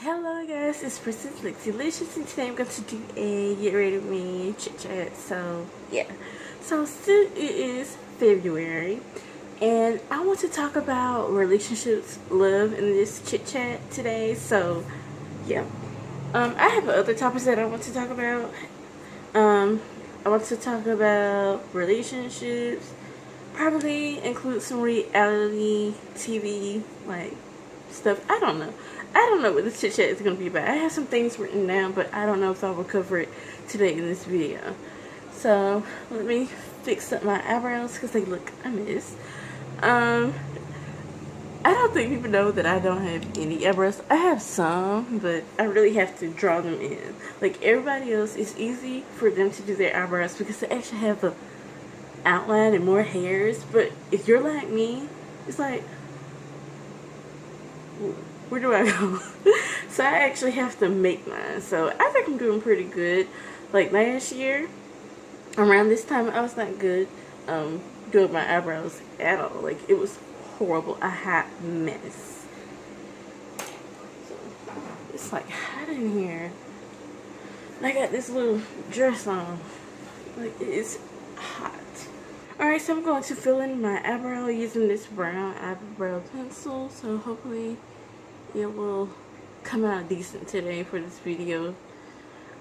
Hello guys, it's PrincessLexiseLicious and today I'm going to do a Get Ready With Me chit chat. So yeah, so still it is February and I want to talk about relationships, love in this chit chat today. So yeah, I have other topics that I want to talk about. I want to talk about relationships, probably include some reality TV like stuff. I don't know. I don't know what this chit chat is going to be about. I have some things written down, but I don't know if I will cover it today in this video. So let me fix up my eyebrows because they look a mess. I don't think people know that I don't have any eyebrows. I have some, but I really have to draw them in. Like everybody else, it's easy for them to do their eyebrows because they actually have the outline and more hairs. But if you're like me, it's like, where do I go? So I actually have to make mine. So I think I'm doing pretty good. Like last year, around this time, I was not good doing my eyebrows at all. Like it was horrible, a hot mess. So it's like hot in here. And I got this little dress on. Like it's hot. Alright, so I'm going to fill in my eyebrow using this brown eyebrow pencil. So hopefully it will come out decent today for this video.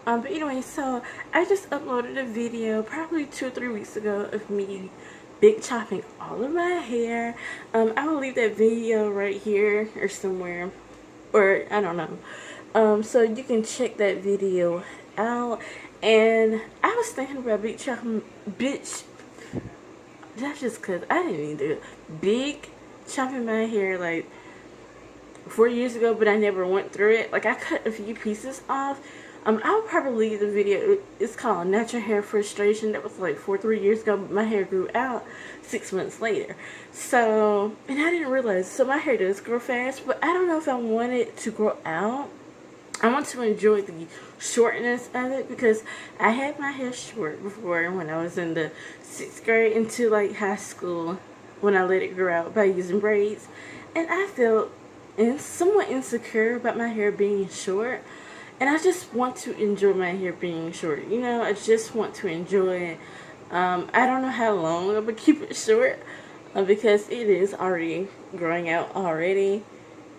But anyway, so I just uploaded a video probably 2 or 3 weeks ago of me big chopping all of my hair. I will leave that video right here or somewhere, or I don't know. So you can check that video out. And I was thinking about big chopping, that's just cause I didn't even do it. Big chopping my hair like 4 years ago, but I never went through it. Like I cut a few pieces off. I'll probably leave the video. It's called Natural Hair Frustration. That was like 3 years ago, but my hair grew out 6 months later. So, and I didn't realize, so my hair does grow fast, but I don't know if I want it to grow out. I want to enjoy the shortness of it because I had my hair short before when I was in the 6th grade into like high school when I let it grow out by using braids. And I felt somewhat insecure about my hair being short. And I just want to enjoy my hair being short. You know, I just want to enjoy it. I don't know how long I'm going to keep it short because it is already growing out already.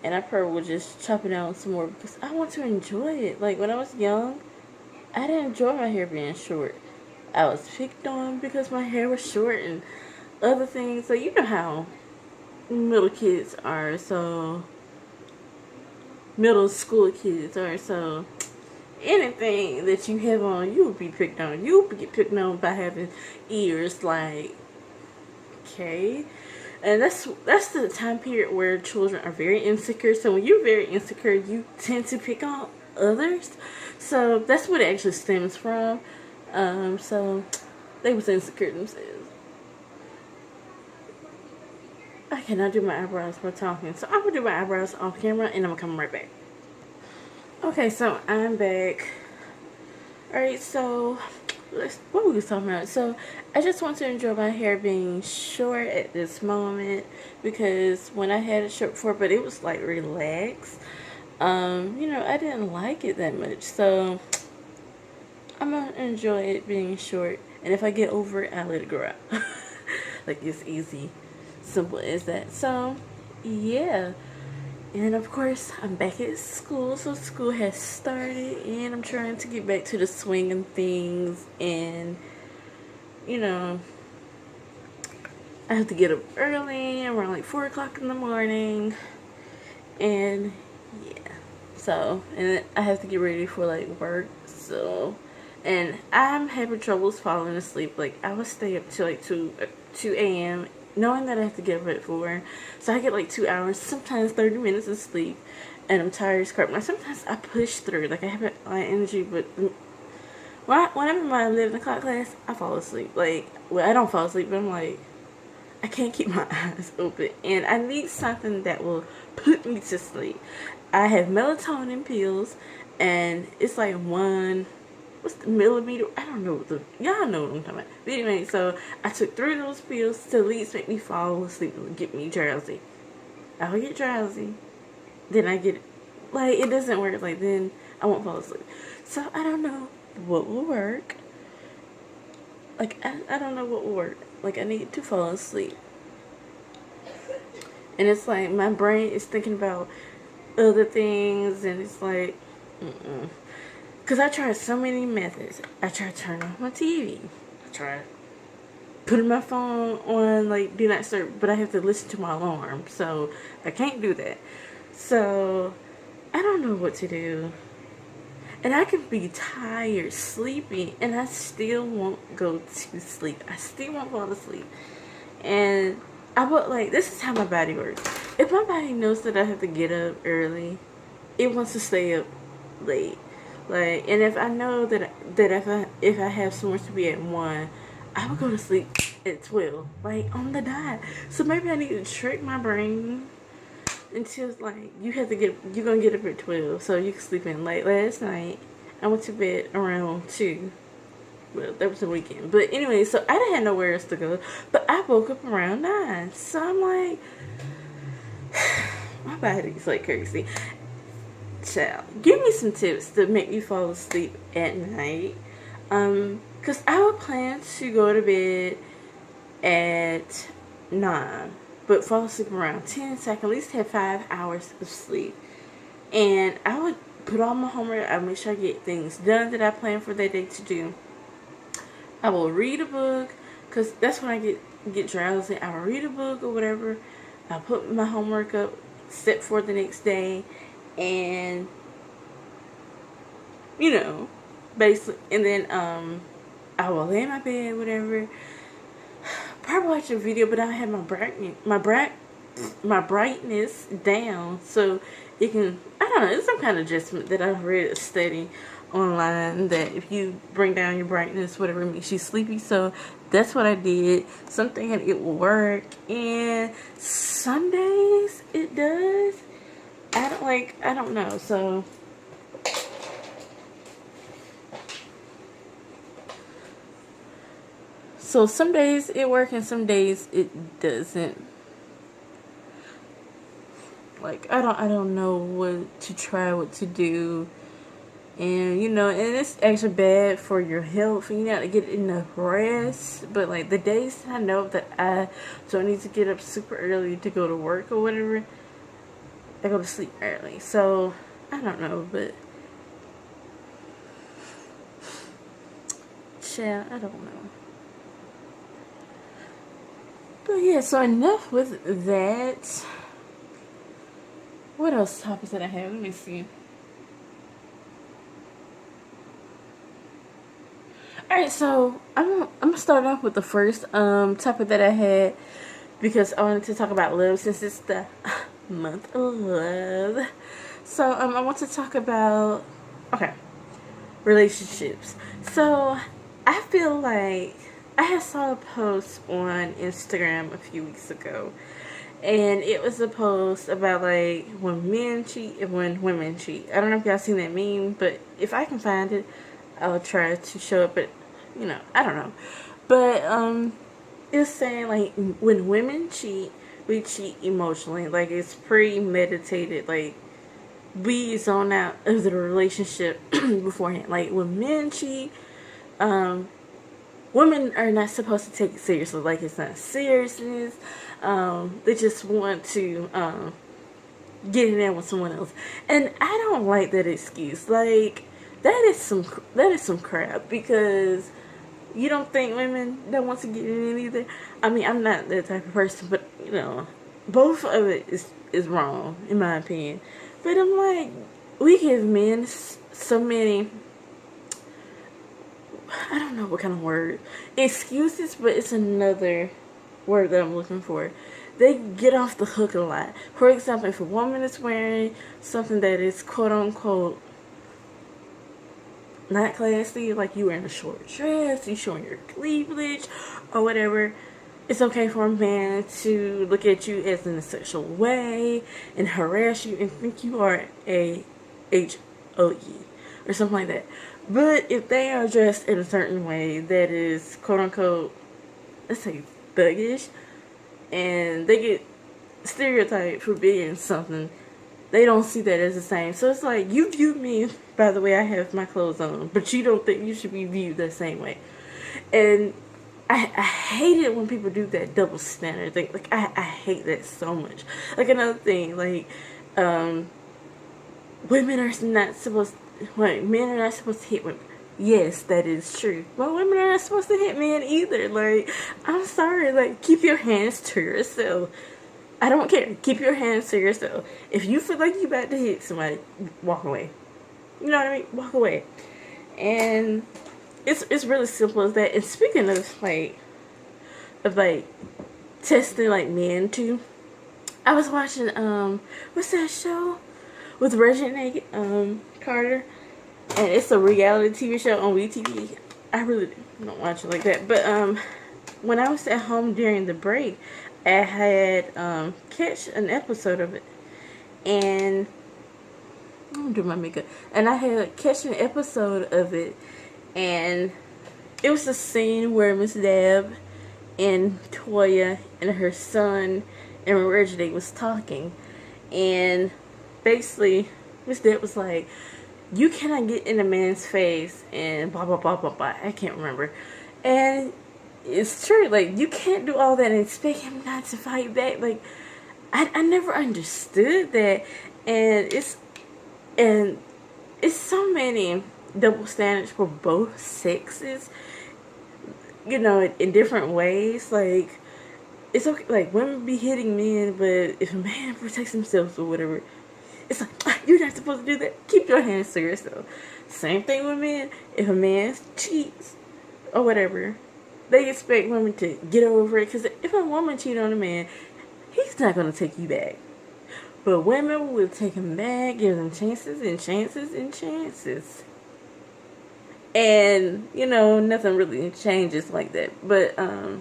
And I probably will just chop it out some more because I want to enjoy it. Like when I was young, I didn't enjoy my hair being short. I was picked on because my hair was short and other things. So you know how middle kids are, so middle school kids are, so anything that you have on, you will be picked on. You will get picked on by having ears, like, okay. And that's the time period where children are very insecure. So when you're very insecure, you tend to pick on others. So that's what it actually stems from. So they was insecure themselves. I cannot do my eyebrows while talking, so I'm gonna do my eyebrows off camera and I'm gonna come right back. Okay, so I'm back. Alright, so what were we talking about? So I just want to enjoy my hair being short at this moment because when I had it short before, but it was like relaxed. You know, I didn't like it that much, so I'm gonna enjoy it being short. And if I get over it, I let it grow out. Like it's easy. Simple as that. So yeah, and of course I'm back at school, so school has started and I'm trying to get back to the swing of things. And you know, I have to get up early around like 4 o'clock in the morning, and yeah, so and I have to get ready for like work. So and I'm having troubles falling asleep. Like I would stay up till like 2 a.m. knowing that I have to get up at 4. So I get like 2 hours, sometimes 30 minutes of sleep, and I'm tired as crap. Now sometimes I push through, like I have my energy, but when I'm in my 11 o'clock class, I fall asleep. Like, well, I don't fall asleep, but I'm like, I can't keep my eyes open, and I need something that will put me to sleep. I have melatonin pills, and it's like what's the millimeter? I don't know. Y'all know what I'm talking about. But anyway, so I took 3 of those pills to at least make me fall asleep and get me drowsy. I will get drowsy. Then I get like, it doesn't work. Like, then I won't fall asleep. So I don't know what will work. Like, I don't know what will work. Like, I need to fall asleep. And it's like, my brain is thinking about other things, and it's like, because I tried so many methods. I tried turning off my TV. I tried putting my phone on, like, do not disturb, but I have to listen to my alarm, so I can't do that. So I don't know what to do. And I can be tired, sleepy, and I still won't go to sleep. I still won't fall asleep. And I would, like, this is how my body works. If my body knows that I have to get up early, it wants to stay up late. Like, and if I know that if I have somewhere to be at 1, I would go to sleep at 12, like, on the dot. So maybe I need to trick my brain until, like, you're gonna get up at 12 so you can sleep in late. Last night I went to bed around 2. Well, that was the weekend, but anyway, so I didn't have nowhere else to go, but I woke up around 9. So I'm like, my body's like crazy. Child, give me some tips to make me fall asleep at night. Because I would plan to go to bed at 9, but fall asleep around 10 so I can at least have 5 hours of sleep. And I would put all my homework. I would make sure I get things done that I plan for that day to do. I will read a book, because that's when I get drowsy. I will read a book or whatever. I'll put my homework up, set for the next day, and, you know, basically, and then I will lay in my bed, whatever, probably watch a video, but I have my brightness down so it can, I don't know, it's some kind of adjustment that I've read a study online that if you bring down your brightness, whatever, it makes you sleepy. So that's what I did. Something it will work, and some days it does. I don't know. So some days it works and some days it doesn't. Like, I don't know what to try, what to do. And, you know, and it's actually bad for your health. You got to get enough rest. But, like, the days I know that I don't need to get up super early to go to work or whatever, I go to sleep early. So, I don't know, but, child, I don't know. But, yeah, so enough with that. What else topics did I have? Let me see. Alright, so I'm gonna start off with the first topic that I had, because I wanted to talk about love since it's the month of love. So I want to talk about relationships. So I feel like I saw a post on Instagram a few weeks ago, and it was a post about, like, when men cheat and when women cheat. I don't know if y'all seen that meme, but if I can find it, I'll try to show it, but, you know, I don't know. But, it's saying, like, when women cheat, we cheat emotionally. Like, it's premeditated. Like, we zone out of the relationship beforehand. Like, when men cheat, women are not supposed to take it seriously. Like, it's not seriousness. They just want to, get in there with someone else. And I don't like that excuse. Like, that is some crap, because you don't think women don't want to get in either. I mean, I'm not that type of person, but, you know, both of it is wrong, in my opinion. But I'm like, we give men so many, I don't know what kind of word, excuses, but it's another word that I'm looking for. They get off the hook a lot. For example, if a woman is wearing something that is quote unquote not classy, like you wearing a short dress, you showing your cleavage or whatever, it's okay for a man to look at you as in a sexual way and harass you and think you are a HOE or something like that. But if they are dressed in a certain way that is quote unquote, let's say, thuggish, and they get stereotyped for being something, they don't see that as the same. So it's like, you view me by the way I have my clothes on, but you don't think you should be viewed the same way. And I hate it when people do that double standard thing. Like, I hate that so much. Like, another thing, like, women are not supposed, like, men are not supposed to hit women. Yes, that is true. But women are not supposed to hit men either. Like, I'm sorry. Like, keep your hands to yourself. I don't care. Keep your hands to yourself. If you feel like you're about to hit somebody, walk away. You know what I mean? Walk away. And it's really simple as that. And speaking of testing like men too, I was watching what's that show with Regina Carter, and it's a reality TV show on WeTV. I really don't watch it like that, but when I was at home during the break, I had catch an episode of it, and I'm doing my makeup, and I had catch an episode of it, and it was a scene where Miss Deb and Toya and her son and Reggie was talking, and basically Miss Deb was like, you cannot get in a man's face and blah blah blah blah blah. I can't remember. And it's true, like, you can't do all that and expect him not to fight back. Like, I never understood that. And it's so many double standards for both sexes, you know, in different ways. Like, it's okay, like, women be hitting men, but if a man protects himself or whatever, it's like, you're not supposed to do that. Keep your hands to yourself. Same thing with men. If a man cheats or whatever, they expect women to get over it. Because if a woman cheats on a man, he's not going to take you back. But women will take him back, give them chances and chances and chances. And, you know, nothing really changes like that. But, on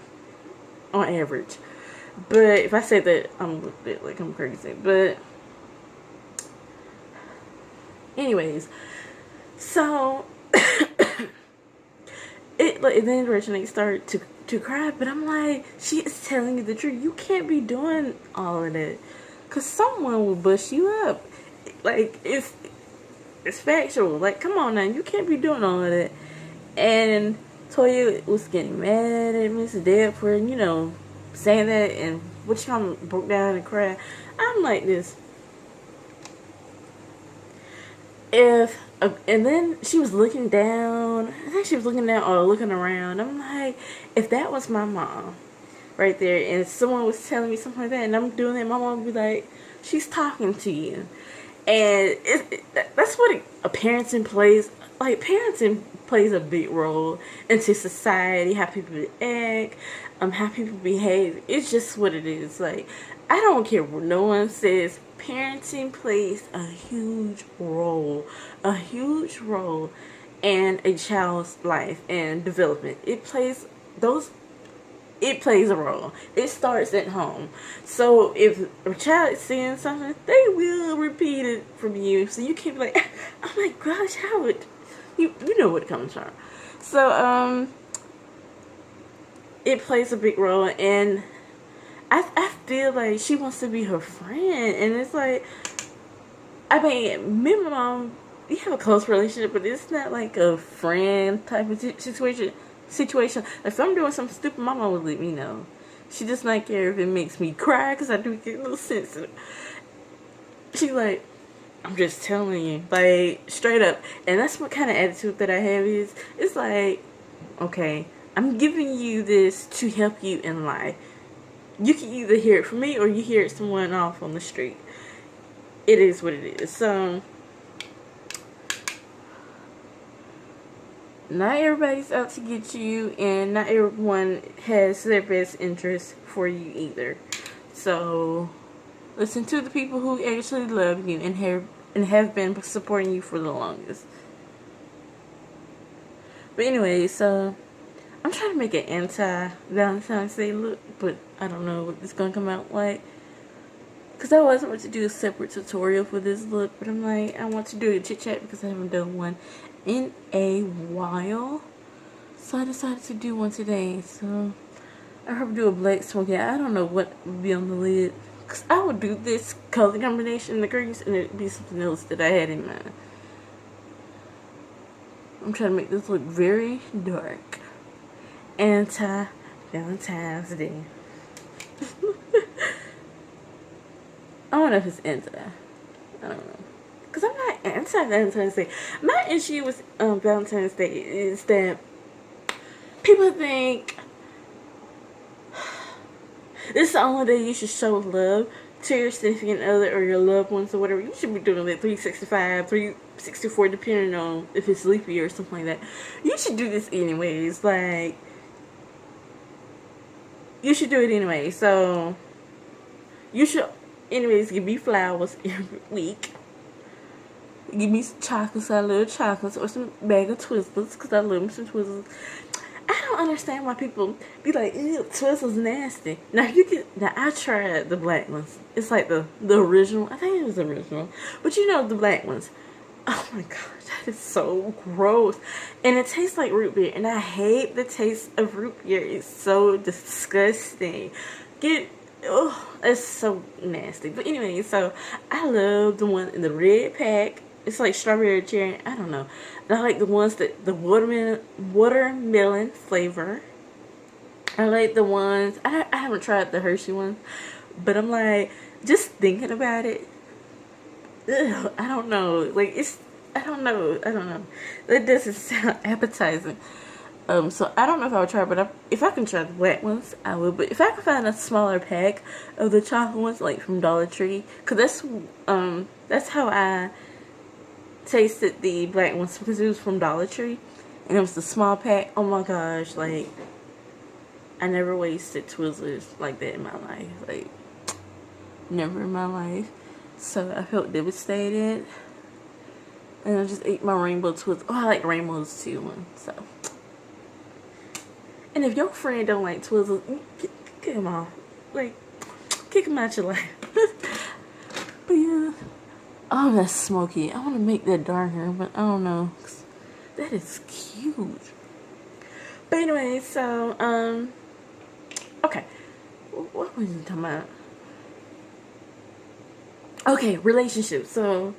average. But if I say that, I'm like, I'm crazy. But anyways, so it like then originally started to cry, but I'm like, she is telling you the truth. You can't be doing all of that, cause someone will bust you up. Like, it's factual. Like, come on now, you can't be doing all of that. And Toya was getting mad at Miss Deb for, you know, saying that, and which time broke down and cried. I'm like this. And then she was looking down. I think she was looking down or looking around. I'm like, if that was my mom right there, and someone was telling me something like that, and I'm doing that, my mom would be like, she's talking to you. And that's what a parenting plays. Like, parenting plays a big role into society, how people act, how people behave. It's just what it is. Like, I don't care what no one says. Parenting plays a huge role in a child's life and development. It plays a role. It starts at home. So if a child is saying something, they will repeat it from you. So you can't be like, oh my gosh, Howard, you know what it comes from. So it plays a big role, and I feel like she wants to be her friend, and it's like, I mean, me and my mom, we have a close relationship, but it's not like a friend type of situation. If I'm doing something stupid, my mom would let me know. She does not care if it makes me cry, because I do get a little sensitive. She's like, I'm just telling you, like, straight up. And that's what kind of attitude that I have is, it's like, okay, I'm giving you this to help you in life. You can either hear it from me or you hear it someone off on the street. It is what it is. So, not everybody's out to get you, and not everyone has their best interest for you either. So, listen to the people who actually love you and have been supporting you for the longest. But anyway, so I'm trying to make an anti-Valentine's Day look, but I don't know what it's going to come out like. Because I was about to do a separate tutorial for this look, but I'm like, I want to do a chit chat because I haven't done one in a while. So I decided to do one today. So I hope to do a black smoky. I don't know what would be on the lid, Because I would do this color combination in the crease and it'd be something else that I had in mind. I'm trying to make this look very dark. Anti-Valentines Day. I don't know if it's anti. I don't know. Because I'm not anti-Valentine's Day. My issue with Valentine's Day is that people think this is the only day you should show love to your significant other or your loved ones or whatever. You should be doing it 365, 364, depending on if it's leap year or something like that. You should do this anyways. Like, you should do it anyway. So, you should anyways give me flowers every week. Give me some chocolates. I love chocolates. Or some bag of Twizzlers, because I love me some Twizzlers. I don't understand why people be like, ew, Twizzlers nasty. Now I tried the black ones. It's like the original. I think it was the original. But you know the black ones. Oh my god, that is so gross. And it tastes like root beer. And I hate the taste of root beer. It's so disgusting. It's so nasty. But anyway, so I love the one in the red pack. It's like strawberry cherry. I don't know. And I like the ones that the watermelon flavor. I like the ones. I haven't tried the Hershey one, but I'm like, just thinking about it. Ugh, I don't know. Like I don't know. That doesn't sound appetizing. So I don't know if I would try, but if I can try the black ones, I will. But if I can find a smaller pack of the chocolate ones, like from Dollar Tree, cause that's how I tasted the black ones, because it was from Dollar Tree, and it was the small pack. Oh my gosh, like I never wasted Twizzlers like that in my life, like never in my life. So I felt devastated, and I just ate my rainbow Twizzlers. Oh, I like rainbows too, so. And if your friend don't like Twizzlers, kick him off. Like, kick him out your life. But yeah. Oh, that's smoky. I want to make that darker, but I don't know. That is cute. But anyway, so, okay. What was I talking about? Okay, relationships. So,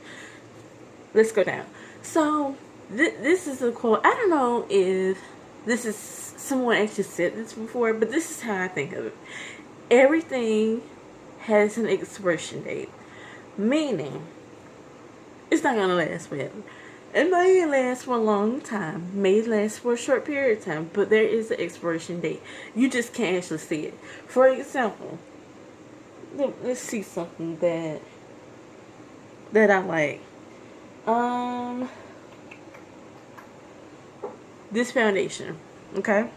let's go down. So, this is a quote. I don't know if this is someone actually said this before, but this is how I think of it. Everything has an expiration date. Meaning, it's not going to last forever. It may last for a long time. May last for a short period of time. But there is an expiration date. You just can't actually see it. For example, let's see something that I like. This foundation. Okay?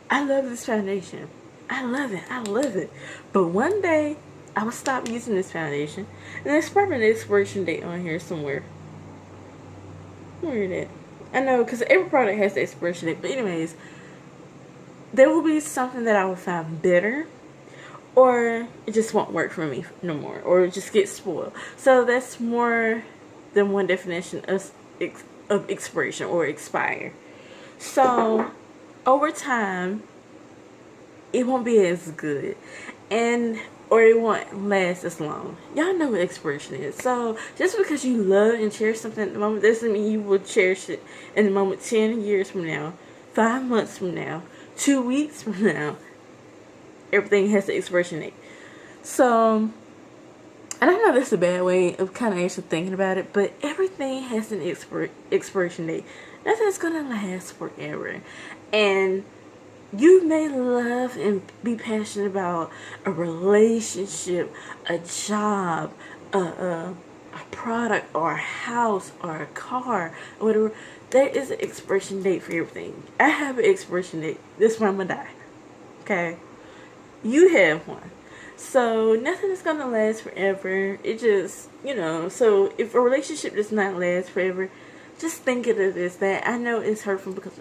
I love this foundation. I love it. But one day, I will stop using this foundation. And there's probably an expiration date on here somewhere. Where is it? I know, because every product has the expiration date. But anyways, there will be something that I will find better. Or it just won't work for me no more. Or it just gets spoiled. So that's more than one definition of expiration or expire. So, over time, it won't be as good. Or it won't last as long. Y'all know what expiration is. So, just because you love and cherish something at the moment, doesn't mean you will cherish it in the moment 10 years from now, 5 months from now, 2 weeks from now. Everything has an expiration date. So, and I know that's a bad way of kind of actually thinking about it, but everything has an expiration date. Nothing's going to last forever. And you may love and be passionate about a relationship, a job, a product, or a house, or a car, or whatever. There is an expiration date for everything. I have an expiration date. This is when I'm going to die. Okay? You have one. So, nothing is going to last forever. It just, so if a relationship does not last forever, just think of it as that. I know it's hurtful because,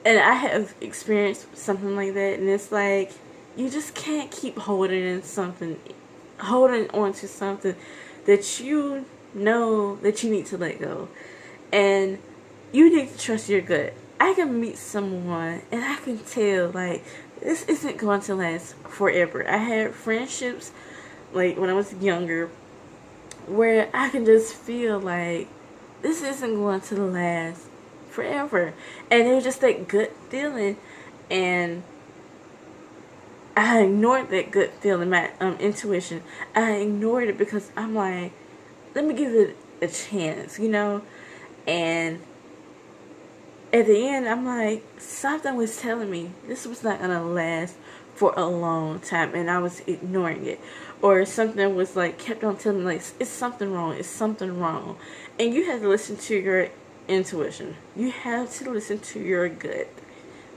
and I have experienced something like that, and it's like, you just can't keep holding on to something that you know that you need to let go. And you need to trust your gut. I can meet someone, and I can tell, like, this isn't going to last forever. I had friendships, like, when I was younger, where I can just feel like this isn't going to last forever. And it was just that gut feeling, and I ignored that gut feeling, my intuition. I ignored it because I'm like, let me give it a chance, you know? And at the end, I'm like, something was telling me this was not going to last for a long time, and I was ignoring it. Or something was like, kept on telling me, like, it's something wrong, it's something wrong. And you have to listen to your intuition. You have to listen to your gut.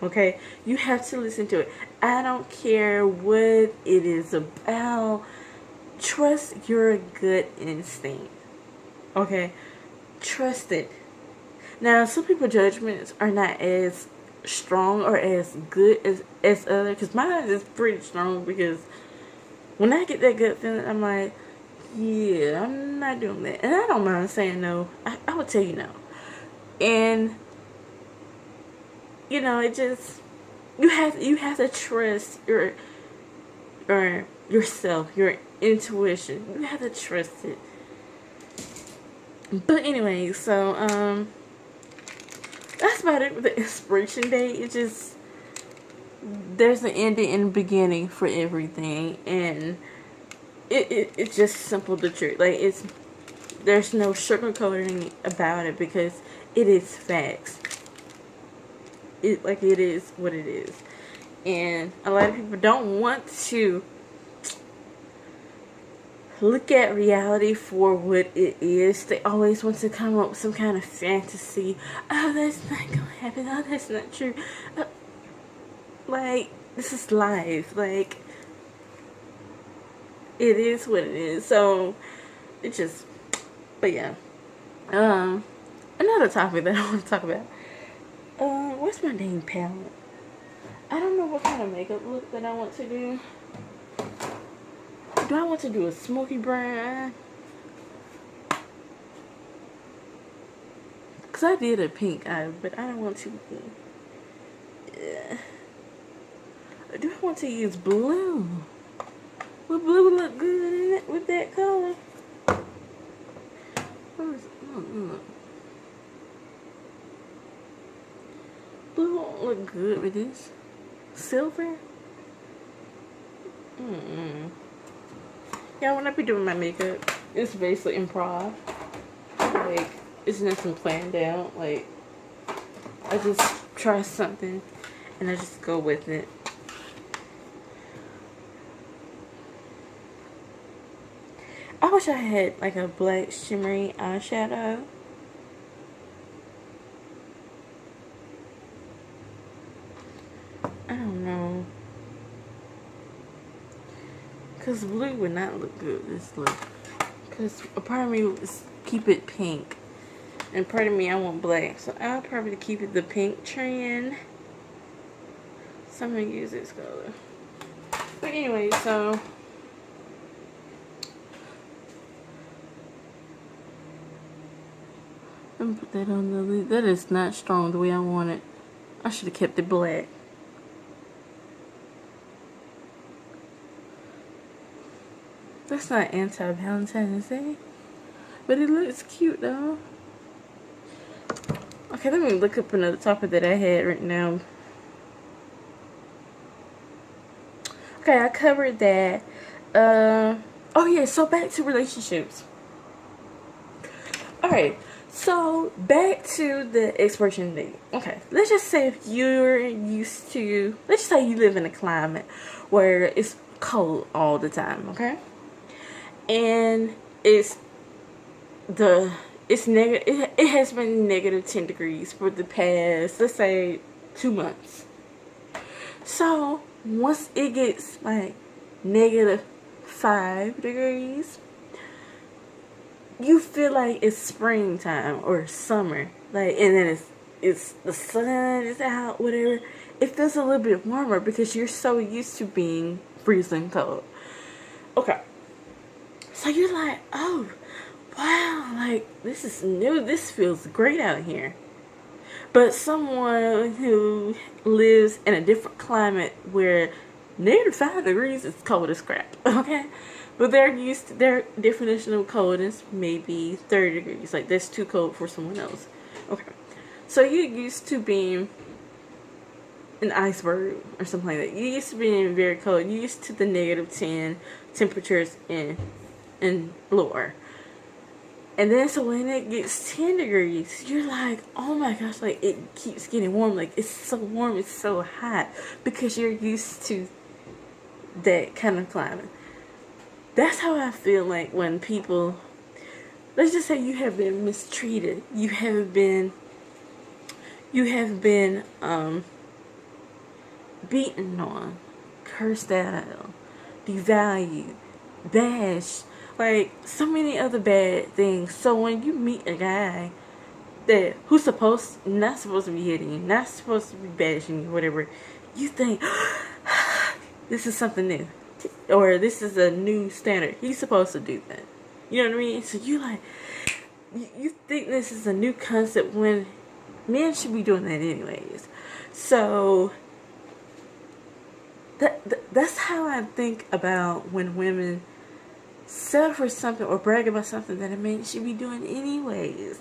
Okay? You have to listen to it. I don't care what it is about. Trust your gut instinct. Okay? Trust it. Now, some people's judgments are not as strong or as good as others. Because mine is pretty strong, because when I get that gut feeling, I'm like, yeah, I'm not doing that. And I don't mind saying no. I would tell you no. And, you know, it just, you have to trust yourself, your intuition. You have to trust it. But anyway, so, that's about it with the expiration date. It just, there's an ending and a beginning for everything, and it's just simple the truth. Like, there's no sugarcoating about it, because it is facts. It is what it is. And a lot of people don't want to look at reality for what it is. They always want to come up with some kind of fantasy. Oh, that's not gonna happen. Oh, that's not true. Like, this is life. Like, it is what it is. So, it just, but yeah. Another topic that I want to talk about. What's my dang palette? I don't know what kind of makeup look that I want to do. Do I want to do a smoky brown? Because I did a pink eye, but I don't want to. Do I want to use blue? Would blue look good in it with that color? Blue won't look good with this. Silver? Yeah, when I be doing my makeup, it's basically improv. Like, it's nothing planned out. Like, I just try something and I just go with it. I wish I had like a black shimmery eyeshadow. I don't know. Because blue would not look good this look. Because a part of me is keep it pink. And part of me I want black. So I'll probably keep it the pink trend. So I'm going to use this color. But anyway, so let me put that on the lid. That is not strong the way I want it. I should have kept it black. That's not Anti-Valentines, is it? But it looks cute though. Okay, let me look up another topic that I had right now. Okay, I covered that. Oh yeah, so back to relationships. Alright, so back to the expiration date. Okay, let's just say if you're used to, let's just say you live in a climate where it's cold all the time, okay? And it has been negative 10 degrees for the past, let's say, 2 months. So once it gets like negative 5 degrees, you feel like it's springtime or summer, like, and then it's the sun is out, whatever. It feels a little bit warmer because you're so used to being freezing cold. Okay. So you're like, oh, wow, like, this is new. This feels great out here. But someone who lives in a different climate where -5 degrees is cold as crap, okay? But they're used to, their definition of cold is maybe 30 degrees. Like, that's too cold for someone else. Okay. So you're used to being an iceberg or something like that. You're used to being very cold. You're used to the -10 temperatures and lower. And then so when it gets 10 degrees, you're like, oh my gosh, like it keeps getting warm. Like it's so warm, it's so hot because you're used to that kind of climate. That's how I feel like when people, let's just say you have been mistreated. You have been beaten on, cursed out, devalued, bashed, like so many other bad things. So when you meet a guy who's not supposed to be hitting you, not supposed to be bashing you, whatever, you think this is something new, or this is a new standard. He's supposed to do that. You know what I mean? So you like, you think this is a new concept when men should be doing that anyways. So that's how I think about when women settle for something or brag about something that a man should be doing anyways.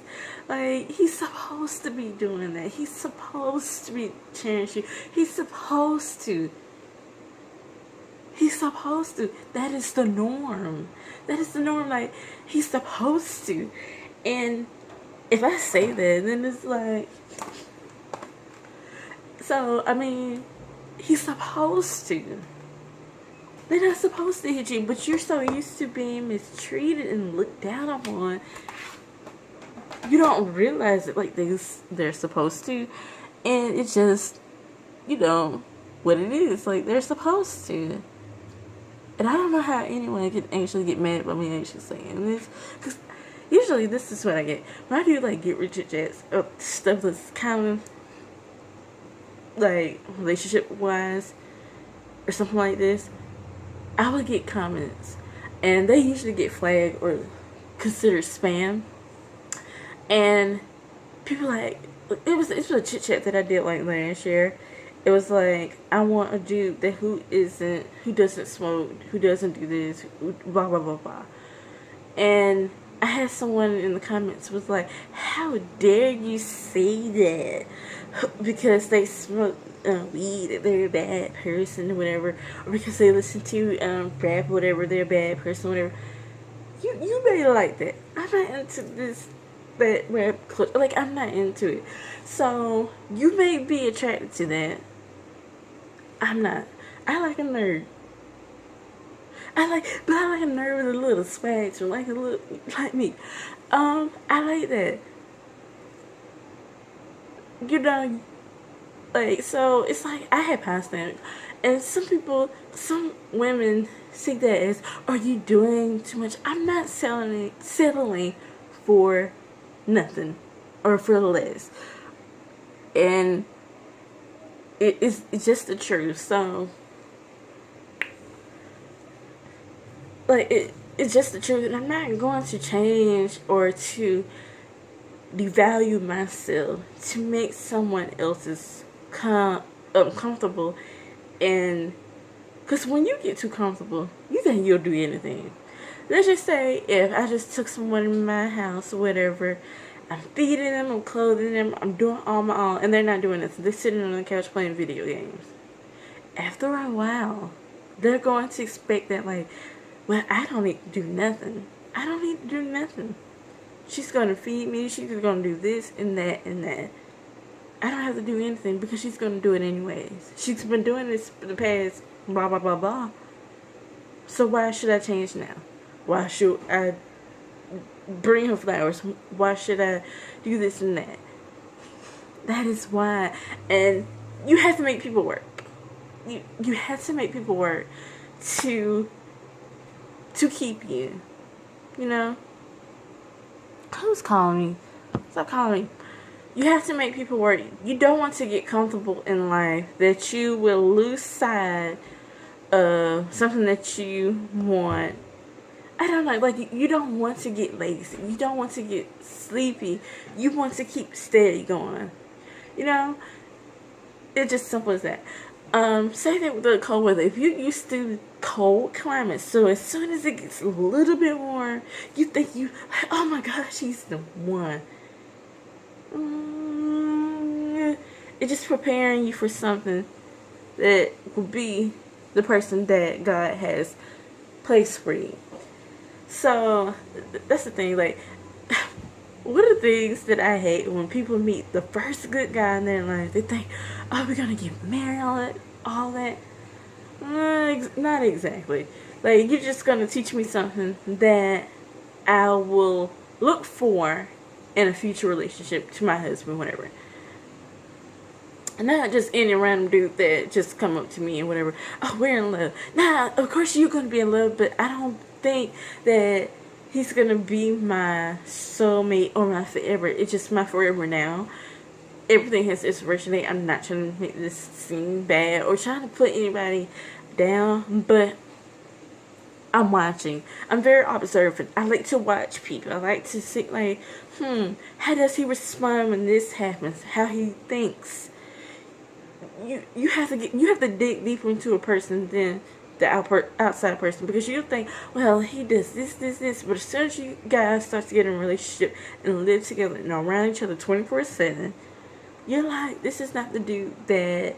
Like, he's supposed to be doing that. He's supposed to be cherishing you. He's supposed to. That is the norm. That is the norm. Like, he's supposed to. And if I say that, then it's like, so, I mean, he's supposed to. They're not supposed to hit you, but you're so used to being mistreated and looked down upon, you don't realize it like they're supposed to. And it's just, what it is. Like, they're supposed to. And I don't know how anyone can actually get mad about me actually saying this. Because usually this is what I get. When I do, like, get rich chats, stuff that's kind of, like, relationship-wise, or something like this, I would get comments. And they usually get flagged or considered spam. And people like, it was a chit chat that I did like last year. It was like, I want a dude that who doesn't smoke, who doesn't do this, blah, blah, blah, blah. And I had someone in the comments was like, how dare you say that? Because they smoke weed, that they're a bad person, or whatever. Or because they listen to rap, whatever, they're a bad person, whatever. You made it like that. I'm not into that rap culture. Like, I'm not into it. So, you may be attracted to that. I'm not. I like a nerd. I like a nerd with a little swag to like me. I like that. Like, so it's like I had past standards. And some women see that as, are you doing too much? I'm not settling for nothing or for less. And it's just the truth. So, like, it's just the truth. And I'm not going to change or to devalue myself to make someone else's comfortable. And because when you get too comfortable, you think you'll do anything. Let's just say if I just took someone in my house or whatever, I'm feeding them, I'm clothing them, I'm doing all my own, and they're not doing this. They're sitting on the couch playing video games. After a while, they're going to expect that, like, well, I don't need to do nothing. I don't need to do nothing. She's going to feed me. She's going to do this and that and that. I don't have to do anything because she's going to do it anyways. She's been doing this for the past blah, blah, blah, blah. So why should I change now? Why should I bring her flowers? Why should I do this and that? That is why. And you have to make people work. You have to make people work to keep you. You know? Who's calling me? Stop calling me. You have to make people work. You don't want to get comfortable in life that you will lose sight of something that you want. I don't know, like, you don't want to get lazy. You don't want to get sleepy. You want to keep steady going. You know, it's just simple as that. Say that with the cold weather. If you're used to cold climates, so as soon as it gets a little bit warm, you think oh my gosh, he's the one. It's just preparing you for something that will be the person that God has placed for you. So that's the thing. Like, one of the things that I hate when people meet the first good guy in their life, they think, "Oh, we're gonna get married, all that." Not exactly. Like, you're just gonna teach me something that I will look for in a future relationship to my husband, whatever. And not just any random dude that just come up to me and whatever. Oh, we're in love. Nah, of course you're gonna be in love, but I don't think that he's gonna be my soulmate or my forever. It's just my forever now. Everything has expiration date. I'm not trying to make this seem bad or trying to put anybody down, but I'm watching. I'm very observant. I like to watch people. I like to see, like, how does he respond when this happens? How he thinks. You have to dig deeper into a person than the outside person, because you think, well, he does this, but as soon as you guys start to get in a relationship and live together and around each other 24/7, you're like, this is not the dude that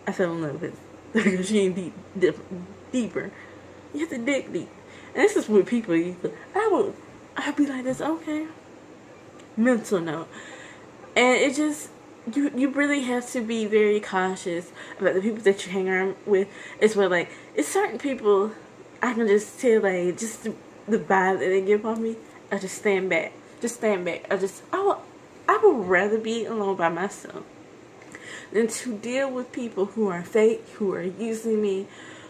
I fell in love with, because you ain't deeper. You have to dig deep, and this is what people. I'd be like this, okay. Mental note, and it just. You really have to be very cautious about the people that you hang around with. It's where, like, it's certain people I can just tell, like, just the vibe that they give off me. I just stand back. I would rather be alone by myself than to deal with people who are fake, who are using me,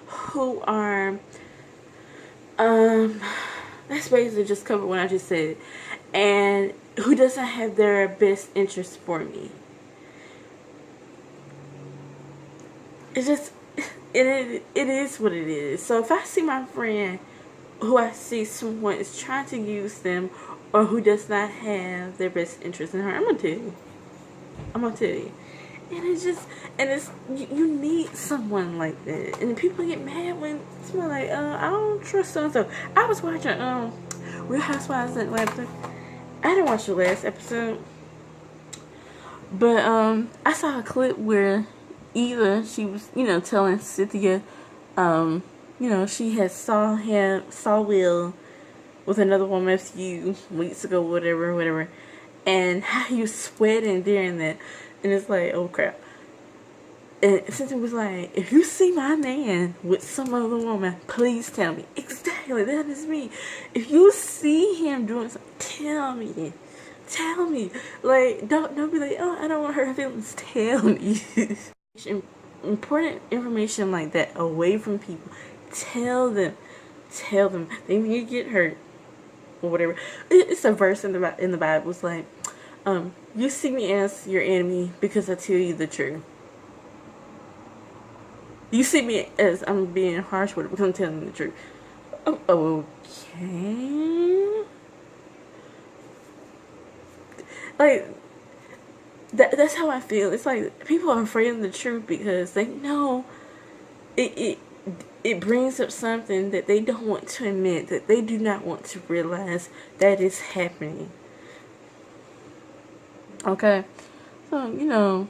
who are, that's basically just covered what I just said, and who doesn't have their best interest for me. It's just, it is what it is. So if I see my friend who I see someone is trying to use them, or who does not have their best interest in her, I'm gonna tell you. And you need someone like that. And people get mad when someone like, I don't trust so and so. I was watching Real Housewives of Atlanta. I didn't watch the last episode, but I saw a clip where either she was, telling Cynthia, she had saw Will with another woman a few weeks ago, whatever, and how he was sweating during that, and it's like, oh crap. And Cynthia was like, if you see my man with some other woman, please tell me. Exactly, that is me. If you see him doing something, tell me. Tell me. Like, don't be like, oh, I don't want her feelings. Tell me. Important information like that away from people. Tell them. They may get hurt or whatever. It's a verse in the Bible. It's like, you see me as your enemy because I tell you the truth. You see me as I'm being harsh with it because I'm telling you the truth. Oh, okay. Like, that's how I feel. It's like people are afraid of the truth because they know it brings up something that they don't want to admit, that they do not want to realize that is happening. Okay? So,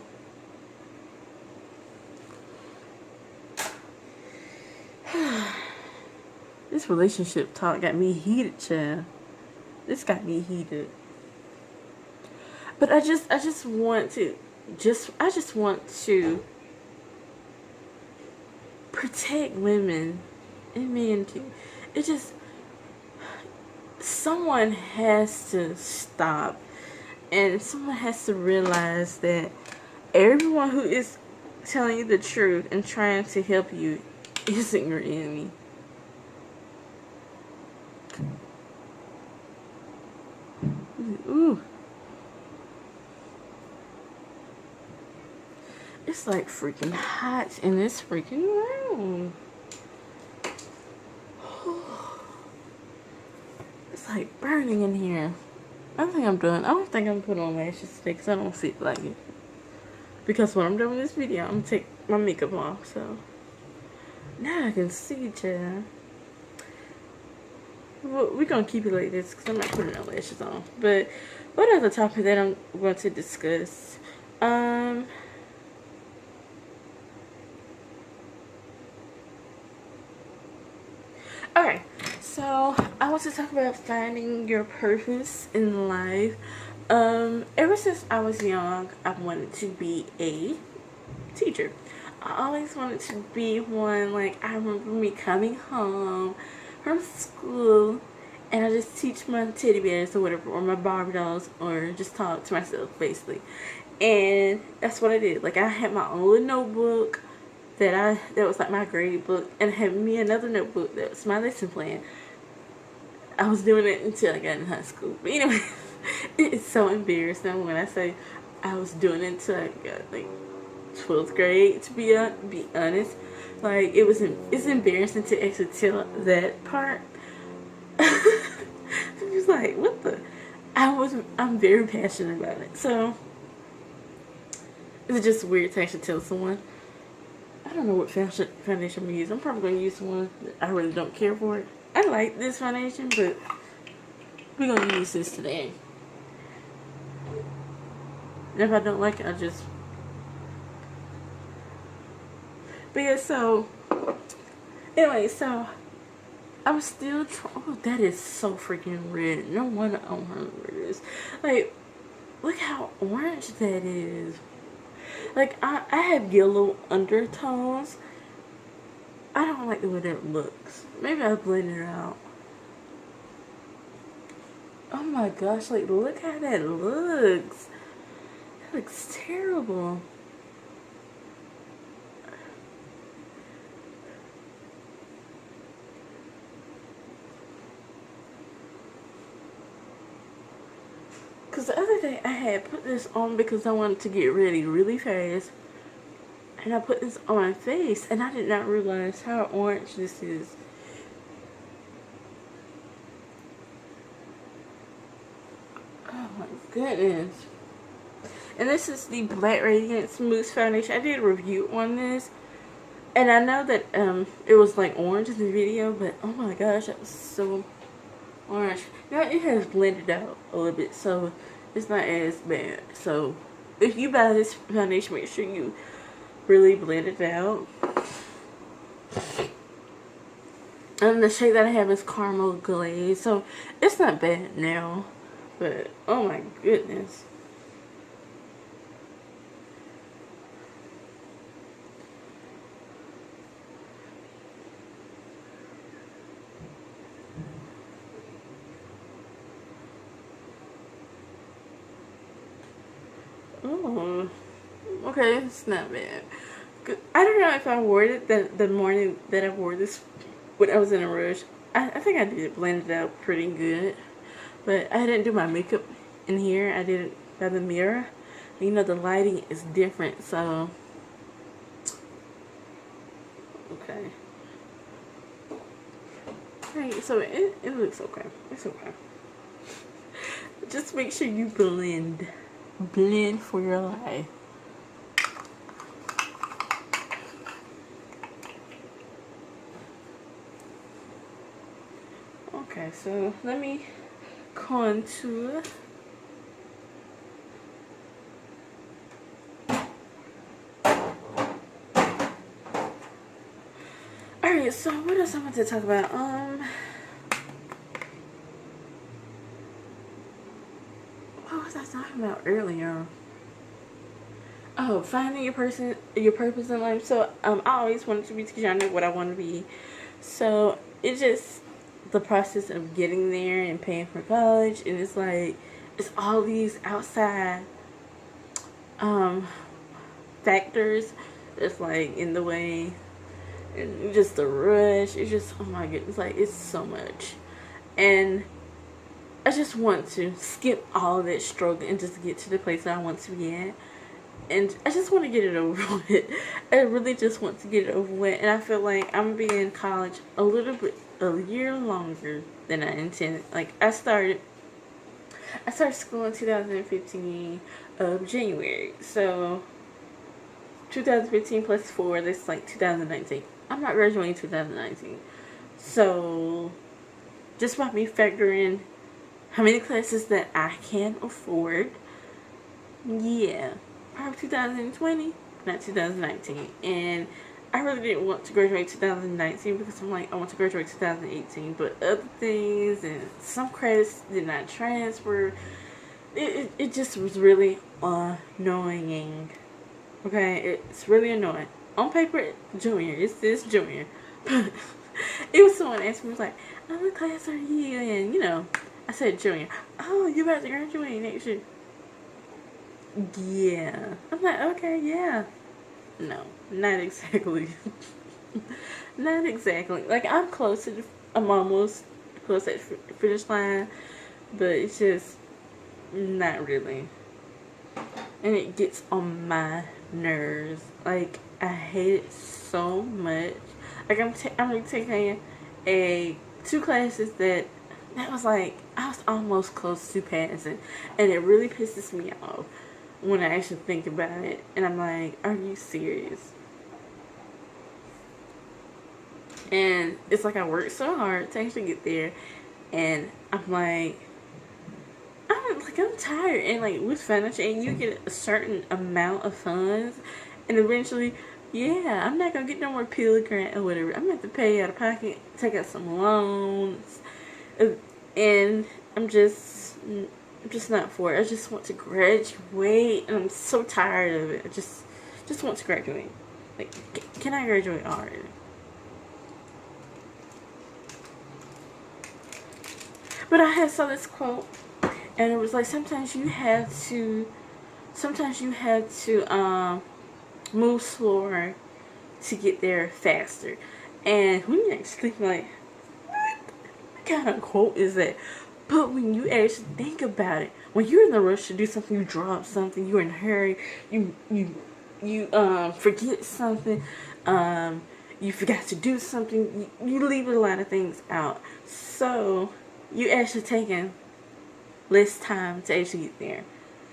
this relationship talk got me heated, child. This got me heated. But I just want to protect women and men too. It just, someone has to stop, and someone has to realize that everyone who is telling you the truth and trying to help you isn't your enemy. Ooh. It's like freaking hot in this freaking room. It's like burning in here. I think I'm done. I don't think I'm putting on lashes today because I don't feel like it. because when I'm done with this video, I'm gonna take my makeup off. So now I can see, Jen. Well, we're gonna keep it like this because I'm not putting no lashes on. But what other topic that I'm going to discuss? Alright, so I want to talk about finding your purpose in life. Ever since I was young, I wanted to be a teacher. I always wanted to be one. Like, I remember me coming home from school and I just teach my teddy bears or whatever, or my Barbie dolls, or just talk to myself basically. And that's what I did. Like, I had my own little notebook that was like my grade book, and I had me another notebook that was my lesson plan. I was doing it until I got in high school. But anyway, it's so embarrassing when I say I was doing it until I got like 12th grade, to be honest. Like, it's embarrassing to actually tell that part. It was like, what the? I'm very passionate about it. So it's just weird to actually tell someone. I don't know what foundation I'm going to use. I'm probably going to use one that I really don't care for it. I like this foundation, but we're going to use this today. And if I don't like it, I'll just... But yeah, so... Anyway, so... I'm still trying... Oh, that is so freaking red. No wonder I'm hungry. This. Like, look how orange that is. Like, I have yellow undertones. I don't like the way that looks. Maybe I'll blend it out. Oh my gosh, like, look how that looks. That looks terrible. Because the other day I had put this on because I wanted to get ready really fast. And I put this on my face and I did not realize how orange this is. Oh my goodness. And this is the Black Radiant Smooth Foundation. I did a review on this. And I know that it was like orange in the video, but oh my gosh, that was so orange. Now it has blended out a little bit, so it's not as bad. So if you buy this foundation, make sure you really blend it out. And the shade that I have is Caramel Glaze, so it's not bad now. But oh my goodness. Oh, okay, it's not bad. I don't know if I wore it the morning that I wore this when I was in a rush. I think I did blend it out pretty good. But I didn't do my makeup in here. I did it by the mirror. You know, the lighting is different, so... Okay. Right, so it looks okay. It's okay. Just make sure you blend. Blend for your life. Okay, so let me contour. Alright, so what else I want to talk about? What was I talking about earlier? Oh, finding your purpose in life. So I always wanted to be a teacher. I know what I want to be. So it's just the process of getting there and paying for college, and it's like it's all these outside factors that's like in the way, and just the rush. It's just, oh my goodness, like it's so much, and I just want to skip all of that struggle and just get to the place that I want to be at. And I just want to get it over with. I really just want to get it over with. And I feel like I'm going to be in college a year longer than I intended. Like, I started school in 2015 of January. So 2015 plus 4, that's like 2019. I'm not graduating 2019. So, just by me factoring how many classes that I can afford, yeah, probably 2020, not 2019. And I really didn't want to graduate 2019 because I'm like, I want to graduate 2018. But other things and some credits did not transfer. It just was really annoying. Okay, it's really annoying. On paper, junior. It's this junior. But it was someone asked me, was like, oh, what class are you in? You know, I said junior. Oh, you about to graduate next year? Yeah. I'm like, okay, yeah. No, not exactly. Not exactly. Like, I'm almost close at the finish line, but it's just not really. And it gets on my nerves. Like, I hate it so much. Like, I'm taking two classes that was like, I was almost close to passing. And it really pisses me off when I actually think about it. And I'm like, are you serious? And it's like I worked so hard to actually get there. And I'm like, I'm tired. And like with financial aid, you get a certain amount of funds. And eventually, yeah, I'm not going to get no more Peel Grant or whatever. I'm going to have to pay out of pocket, take out some loans. And I'm just not for it. I just want to graduate, and I'm so tired of it. I just want to graduate. Like, can I graduate already? But I had saw this quote, and it was like, sometimes you have to move slower to get there faster. And when you actually think like, what kind of quote is that? But when you actually think about it, when you're in the rush to do something, you drop something, you're in a hurry, you forget something, you forgot to do something, you leave a lot of things out. So you actually taking less time to actually get there.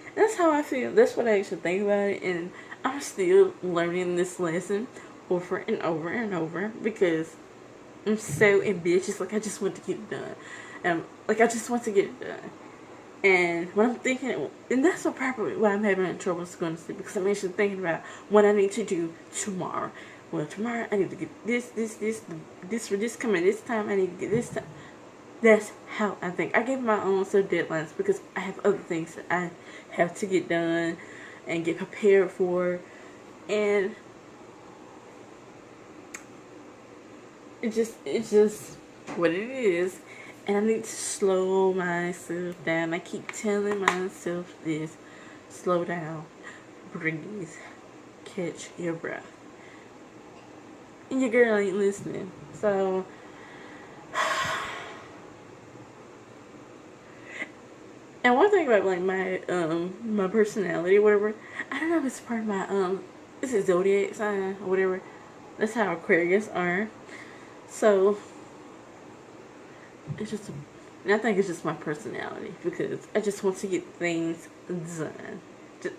And that's how I feel. That's what I actually think about it. And I'm still learning this lesson over and over and over because I'm so ambitious. Like, I just want to get it done. Like, I just want to get it done. And when I'm thinking, and that's probably why I'm having trouble going to sleep, because I'm actually thinking about what I need to do tomorrow. Well, tomorrow I need to get this for this coming this time. I need to get this time. That's how I think. I give my own self deadlines because I have other things that I have to get done and get prepared for. And it's just what it is. And I need to slow myself down. I keep telling myself this. Slow down. Breathe. Catch your breath. And your girl ain't listening. So, and one thing about like my personality or whatever, I don't know if it's part of my it's a zodiac sign or whatever. That's how Aquarius are. So it's just, and I think it's just my personality because I just want to get things done.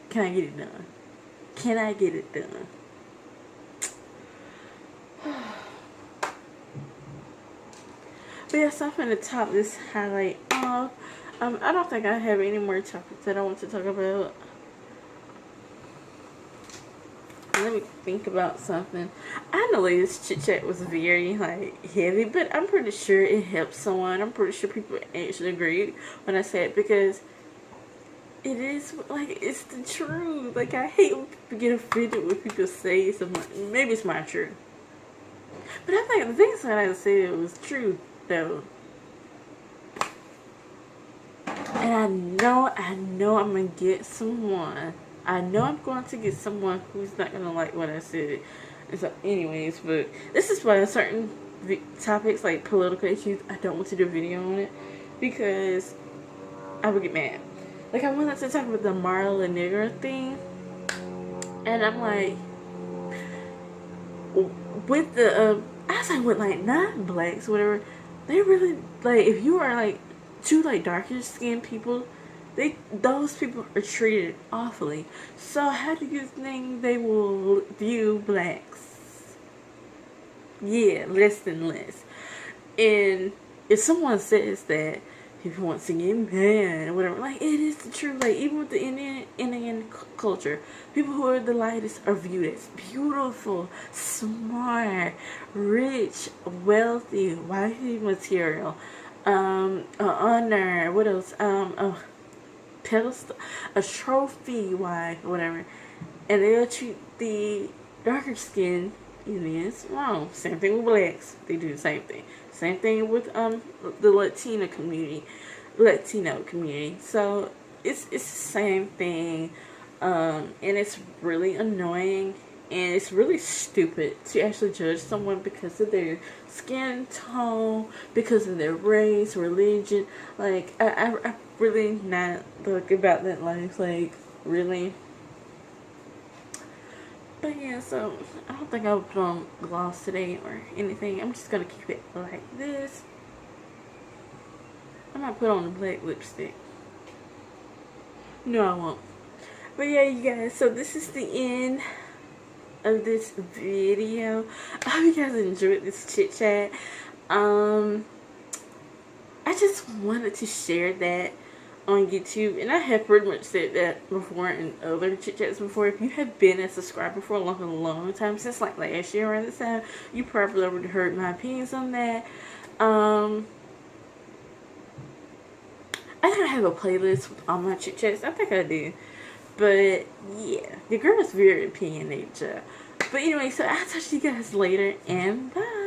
Can I get it done? Can I get it done? But yes, I'm going to top this highlight off. I don't think I have any more topics that I want to talk about. Let me think about something. I know this chit chat was very like heavy, but I'm pretty sure it helped someone. I'm pretty sure people actually agreed when I said it because it is like, it's the truth. Like, I hate when people get offended when people say something. Maybe it's my truth, but I think the things that I said was true though. And I know I'm gonna get someone. I know I'm going to get someone who's not going to like what I said. And so, anyways, but this is why certain topics like political issues, I don't want to do a video on it because I would get mad. Like, I wanted to talk about the Marla Nigger thing, and I'm like, with the I was like, with like non-blacks, whatever, they really like, if you are like two like darker skinned people, those people are treated awfully. So how do you think they will view blacks? Yeah, less than less. And if someone says that people want to get mad or whatever, like, it is the truth. Like, even with the Indian culture, people who are the lightest are viewed as beautiful, smart, rich, wealthy, wifey material, honor, what else, a pedestal, a trophy wife, whatever. And they'll treat the darker skinned Indians wrong. Same thing with blacks. They do the same thing. Same thing with the Latino community. So it's the same thing. And it's really annoying, and it's really stupid to actually judge someone because of their skin tone, because of their race, religion. Like, I really not look about that life. Like, really. But yeah, so I don't think I'll put on gloss today or anything. I'm just gonna keep it like this. I might put on a black lipstick. No, I won't. But yeah, you guys, so this is the end of this video. I hope you guys enjoyed this chit chat. I just wanted to share that on YouTube, and I have pretty much said that before in other chit chats before. If you have been a subscriber for a long time, since like last year around this time, you probably already heard my opinions on that. I think I have a playlist with all my chit chats. I think I do. But yeah, the girl is very opinionated. But anyway, so I'll talk to you guys later, and bye.